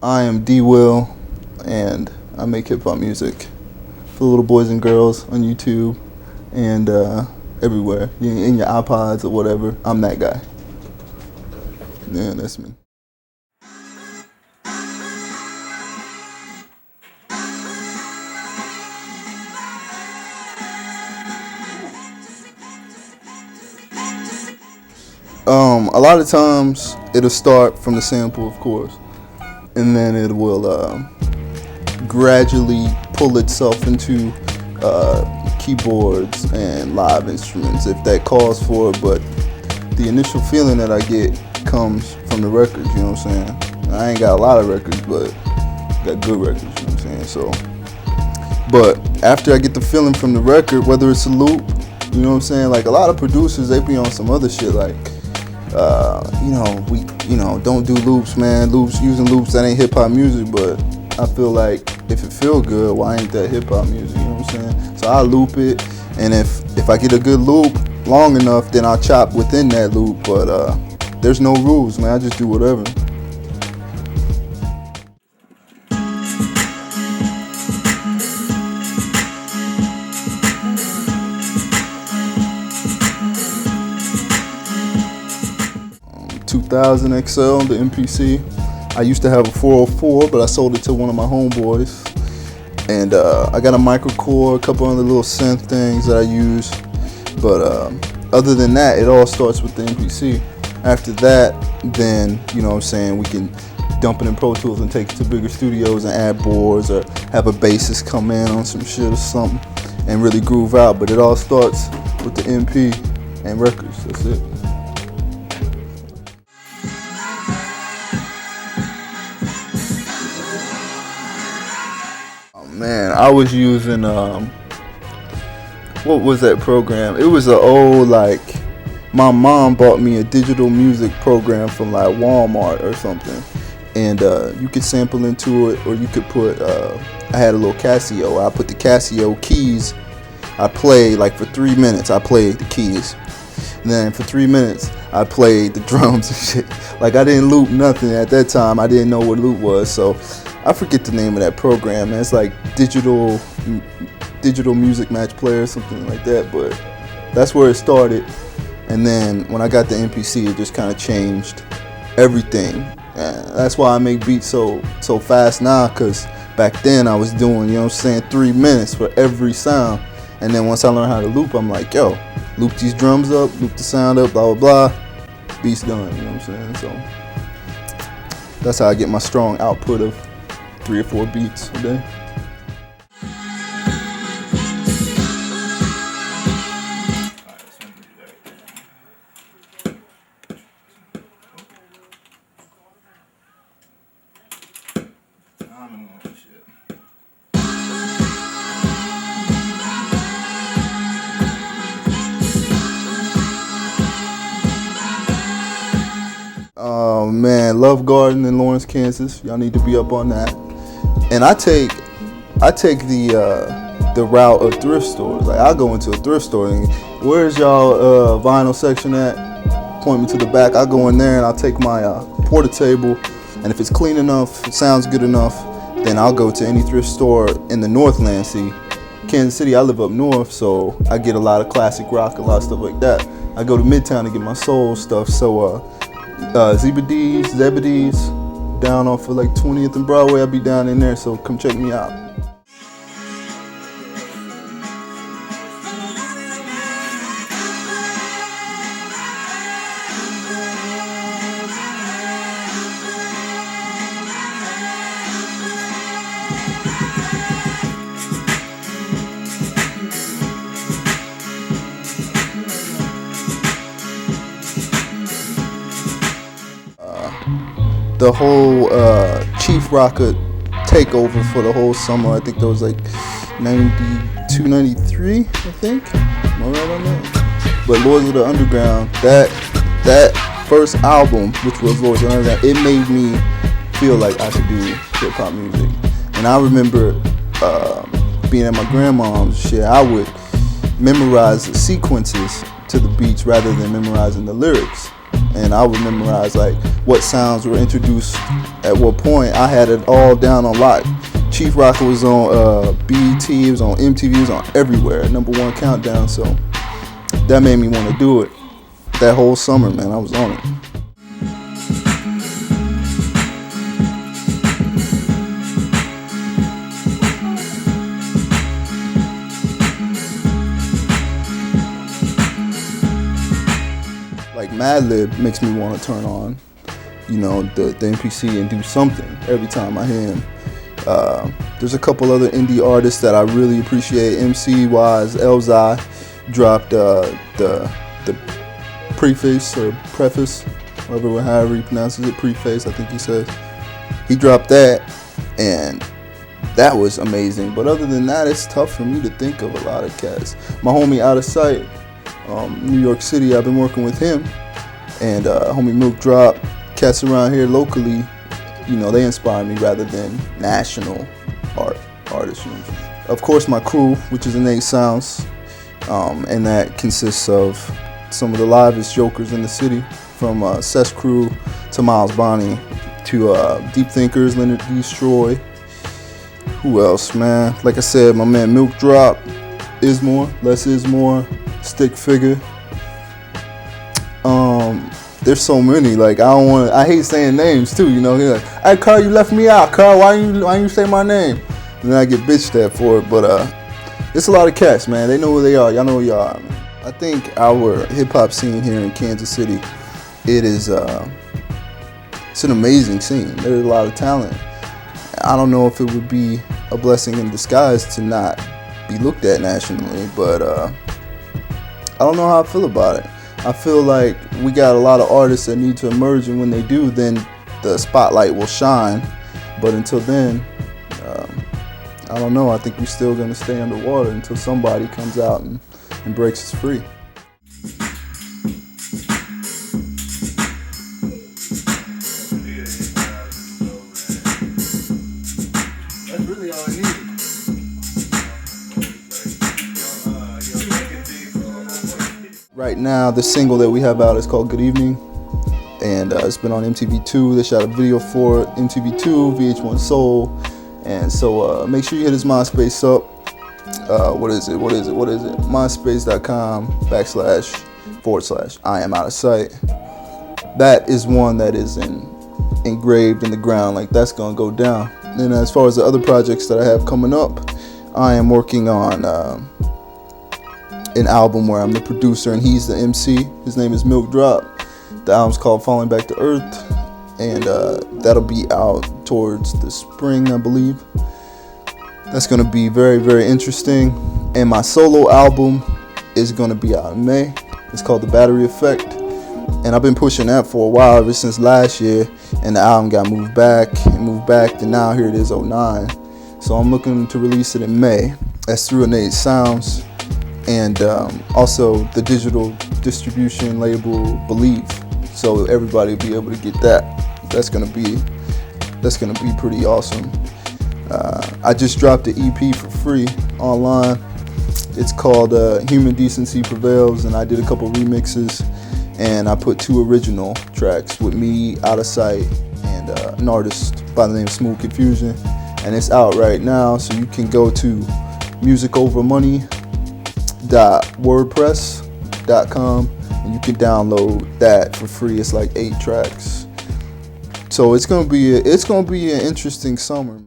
I am D Will, and I make hip hop music for little boys and girls on YouTube and everywhere, in your iPods or whatever. I'm that guy. Yeah, that's me. A lot of times it'll start from the sample, of course, and then it will gradually pull itself into keyboards and live instruments if that calls for it. But the initial feeling that I get comes from the records, you know what I'm saying? I ain't got a lot of records, but got good records, you know what I'm saying? So, but after I get the feeling from the record, whether it's a loop, you know what I'm saying? Like a lot of producers, they be on some other shit like, don't do loops, man. Using loops, that ain't hip hop music. But I feel like if it feel good, why ain't that hip hop music? You know what I'm saying? So I loop it, and if I get a good loop long enough, then I'll chop within that loop. But there's no rules, man. I just do whatever. XL, the MPC. I used to have a 404, but I sold it to one of my homeboys. And I got a microcore, a couple other little synth things that I use. But other than that, it all starts with the MPC. After that, then, you know what I'm saying, we can dump it in Pro Tools and take it to bigger studios and add boards or have a bassist come in on some shit or something and really groove out. But it all starts with the MP and records. That's it. Man, I was using what was that program? It was an old, like, my mom bought me a digital music program from like Walmart or something, and you could sample into it, or you could put I had a little Casio. I put the Casio keys. I played like for 3 minutes. I played the keys, and then for 3 minutes I played the drums and shit. Like I didn't loop nothing at that time. I didn't know what loop was, so I forget the name of that program, man. It's like digital music match player or something like that, but that's where it started. And then when I got the MPC, it just kind of changed everything. That's why I make beats so fast now, because back then I was doing, you know what I'm saying, 3 minutes for every sound. And then once I learned how to loop, I'm like, yo, loop these drums up, loop the sound up, blah, blah, blah. Beats done, you know what I'm saying? So that's how I get my strong output of 3 or 4 beats a day. Oh man, Love Garden in Lawrence, Kansas. Y'all need to be up on that. And I take the route of thrift stores. Like I go into a thrift store and where's y'all vinyl section at? Point me to the back. I go in there and I'll take my portable, and if it's clean enough, it sounds good enough, then I'll go to any thrift store in the Northland. See, Kansas City, I live up north, so I get a lot of classic rock, a lot of stuff like that. I go to Midtown to get my soul stuff. So Zebedee's down off of like 20th and Broadway. I'll be down in there, so come check me out. The whole Chief Rocker takeover for the whole summer. I think that was like 92, 93, I think. Am I right on that? But Lords of the Underground, that first album, which was Lords of the Underground, it made me feel like I could do hip hop music. And I remember being at my grandma's shit, I would memorize the sequences to the beats rather than memorizing the lyrics. And I would memorize like what sounds were introduced at what point I had it all down on lock. Chief Rocker was on BET, it was on MTV, it was on everywhere, #1 countdown. So that made me want to do it. That whole summer, man, I was on it. Like Madlib makes me want to turn on, the MPC and do something every time I hear him. There's a couple other indie artists that I really appreciate. MC-wise, Elzai dropped the preface or preface, however he pronounces it, preface, I think he says. He dropped that, and that was amazing. But other than that, it's tough for me to think of a lot of cats. My homie Out of Sight, New York City, I've been working with him, and homie Milk Drop, cats around here locally, they inspire me rather than national artists. Of course, my crew, which is Innate Sounds, and that consists of some of the livest jokers in the city, from Sesh Crew to Miles Bonnie to Deep Thinkers, Leonard Destroy. Who else, man? Like I said, my man Milk Drop, Ismore, Less Ismore, Stick Figure. There's so many. Like I hate saying names too. He's like, "Hey, Carl, you left me out. Carl, why you say my name?" And then I get bitched at for it. But it's a lot of cats, man. They know who they are. Y'all know who y'all are, man. I think our hip hop scene here in Kansas City, it's an amazing scene. There's a lot of talent. I don't know if it would be a blessing in disguise to not be looked at nationally, but I don't know how I feel about it. I feel like we got a lot of artists that need to emerge, and when they do, then the spotlight will shine. But until then, I don't know. I think we're still going to stay underwater until somebody comes out and breaks us free. That's really all I need. Right now, the single that we have out is called Good Evening, and it's been on MTV2. They shot a video for it, MTV2, VH1 Soul, and so make sure you hit his MySpace up. What is it? MySpace.com// I am out of sight. That is one that is engraved in the ground, like that's gonna go down. And as far as the other projects that I have coming up, I am working on an album where I'm the producer and he's the MC. His name is Milk Drop. The album's called Falling Back to Earth, and that'll be out towards the spring, I believe. That's going to be very, very interesting. And my solo album is going to be out in May. It's called The Battery Effect, and I've been pushing that for a while, ever since last year, and the album got moved back, and now here it is, 09. So I'm looking to release it in May. That's through Innate Sounds, and also the digital distribution label Believe, so everybody will be able to get that. That's gonna be pretty awesome. I just dropped the EP for free online. It's called Human Decency Prevails, and I did a couple remixes, and I put 2 original tracks with me, Out of Sight, and an artist by the name of Smooth Confusion, and it's out right now. So you can go to musicovermoney.wordpress.com and you can download that for free. It's like 8 tracks. So it's gonna be an interesting summer.